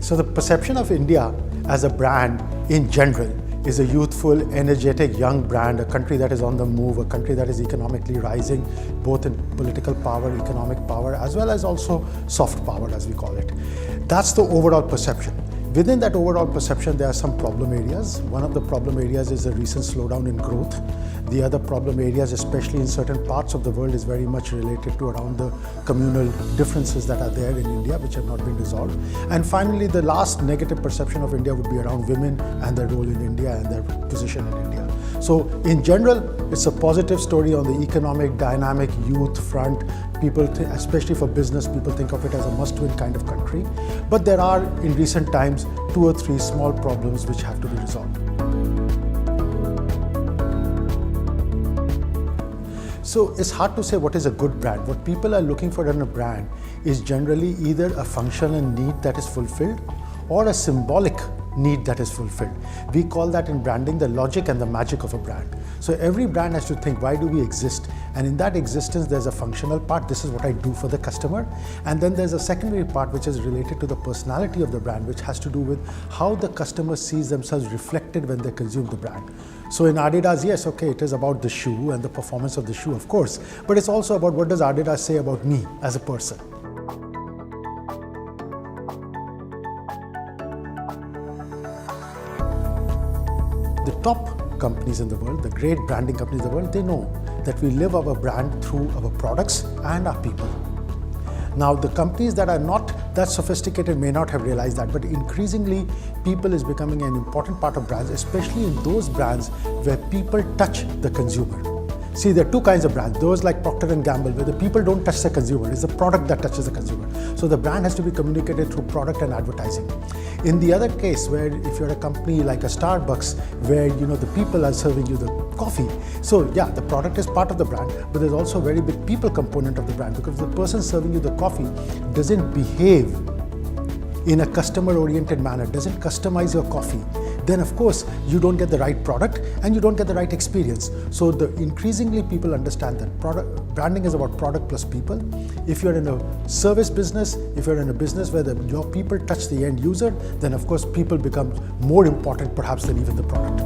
So the perception of India as a brand in general is a youthful, energetic, young brand, a country that is on the move, a country that is economically rising, both in political power, economic power, as well as also soft power, as we call it. That's the overall perception. Within that overall perception, there are some problem areas. One of the problem areas is the recent slowdown in growth. The other problem areas, especially in certain parts of the world, is very much related to around the communal differences that are there in India, which have not been resolved. And finally, the last negative perception of India would be around women and their role in India and their position in India. So in general, it's a positive story on the economic, dynamic, youth front. People, especially for business, people think of it as a must-win kind of country. But there are, in recent times, 2 or 3 small problems which have to be resolved. So it's hard to say what is a good brand. What people are looking for in a brand is generally either a functional need that is fulfilled or a symbolic need that is fulfilled. We call that in branding the logic and the magic of a brand. So every brand has to think, why do we exist? And in that existence, there's a functional part. This is what I do for the customer. And then there's a secondary part which is related to the personality of the brand, which has to do with how the customer sees themselves reflected when they consume the brand. So in Adidas, yes, okay, it is about the shoe and the performance of the shoe, of course, but it's also about what does Adidas say about me as a person. The top companies in the world, the great branding companies in the world, they know that we live our brand through our products and our people. Now, the companies that are not that sophisticated may not have realized that, but increasingly, people is becoming an important part of brands, especially in those brands where people touch the consumer. See, there are 2 kinds of brands. Those like Procter & Gamble, where the people don't touch the consumer. It's the product that touches the consumer. So the brand has to be communicated through product and advertising. In the other case, where if you're a company like a Starbucks, where the people are serving you the coffee. So yeah, the product is part of the brand, but there's also a very big people component of the brand, because the person serving you the coffee doesn't behave in a customer-oriented manner, doesn't customize your coffee, then of course you don't get the right product and you don't get the right experience. So increasingly people understand that branding is about product plus people. If you're in a service business, if you're in a business where your people touch the end user, then of course people become more important perhaps than even the product.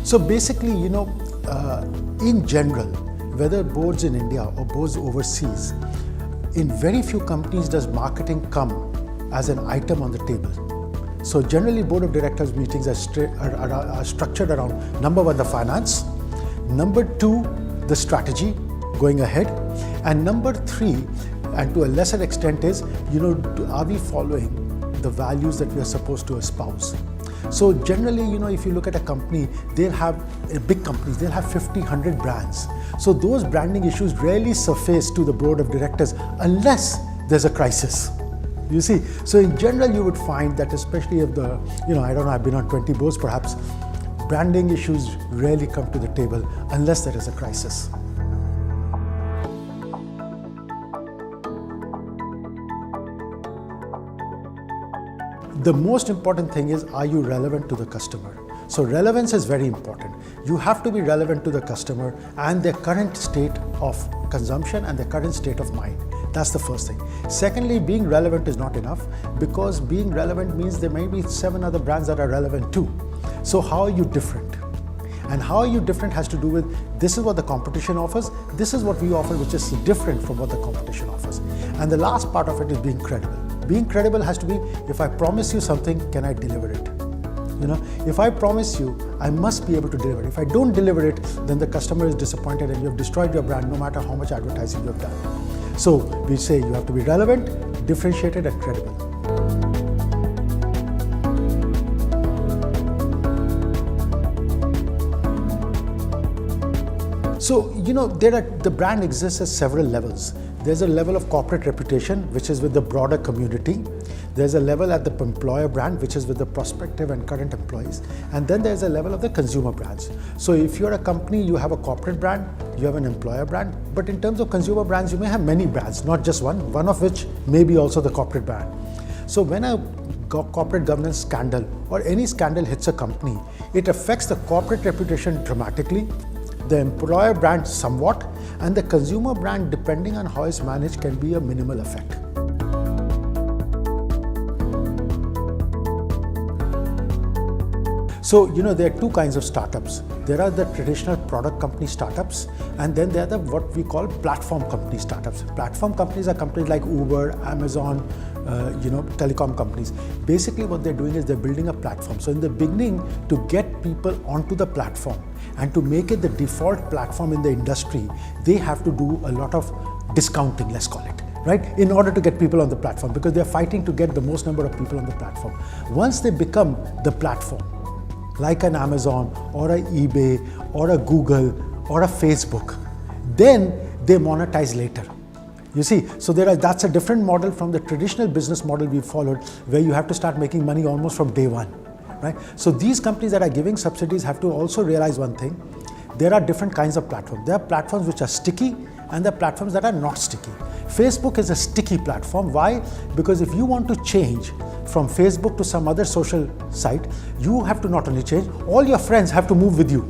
So basically, in general, whether boards in India or boards overseas, in very few companies does marketing come as an item on the table. So generally, board of directors meetings are structured around number 1, the finance, number 2, the strategy going ahead, and number 3, and to a lesser extent is, are we following the values that we are supposed to espouse? So generally, if you look at a company, they'll have big companies, they'll have 50, 100 brands. So those branding issues rarely surface to the board of directors unless there's a crisis. You see, so in general, you would find that especially if I don't know, I've been on 20 boards perhaps, branding issues rarely come to the table unless there is a crisis. The most important thing is, are you relevant to the customer? So relevance is very important. You have to be relevant to the customer and their current state of consumption and their current state of mind. That's the first thing. Secondly, being relevant is not enough, because being relevant means there may be 7 other brands that are relevant too. So how are you different? And how are you different has to do with, this is what the competition offers, this is what we offer, which is different from what the competition offers. And the last part of it is being credible. Being credible has to be, if I promise you something, can I deliver it? If I promise you, I must be able to deliver it. If I don't deliver it, then the customer is disappointed and you have destroyed your brand no matter how much advertising you have done. So we say you have to be relevant, differentiated and credible. So, the brand exists at several levels. There's a level of corporate reputation, which is with the broader community. There's a level at the employer brand, which is with the prospective and current employees. And then there's a level of the consumer brands. So if you're a company, you have a corporate brand, you have an employer brand. But in terms of consumer brands, you may have many brands, not just one of which may be also the corporate brand. So when a corporate governance scandal or any scandal hits a company, it affects the corporate reputation dramatically, the employer brand somewhat, And the consumer brand, depending on how it's managed, can be a minimal effect. So, there are two kinds of startups. There are the traditional product company startups, and then there are the what we call platform company startups. Platform companies are companies like Uber, Amazon, telecom companies. Basically what they're doing is they're building a platform. So in the beginning, to get people onto the platform and to make it the default platform in the industry, they have to do a lot of discounting, let's call it, right? In order to get people on the platform, because they're fighting to get the most number of people on the platform. Once they become the platform, like an Amazon or a eBay or a Google or a Facebook, then they monetize later. You see, so that's a different model from the traditional business model we followed, where you have to start making money almost from day one, right? So these companies that are giving subsidies have to also realize one thing: there are different kinds of platforms. There are platforms which are sticky, and there are platforms that are not sticky. Facebook is a sticky platform. Why? Because if you want to change from Facebook to some other social site, you have to not only change, all your friends have to move with you,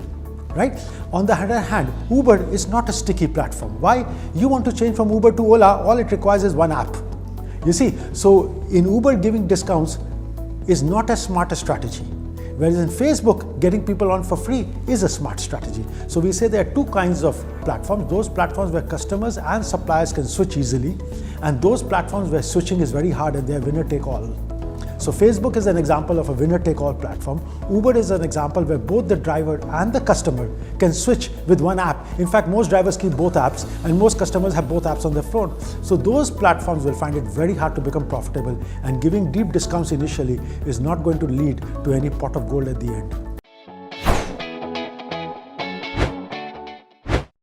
right? On the other hand, Uber is not a sticky platform. Why? You want to change from Uber to Ola, all it requires is one app. You see, so in Uber, giving discounts is not as smart a strategy. Whereas in Facebook, getting people on for free is a smart strategy. So we say there are two kinds of platforms: those platforms where customers and suppliers can switch easily, and those platforms where switching is very hard and they're winner take all. So Facebook is an example of a winner-take-all platform. Uber is an example where both the driver and the customer can switch with one app. In fact, most drivers keep both apps, and most customers have both apps on their phone. So those platforms will find it very hard to become profitable, and giving deep discounts initially is not going to lead to any pot of gold at the end.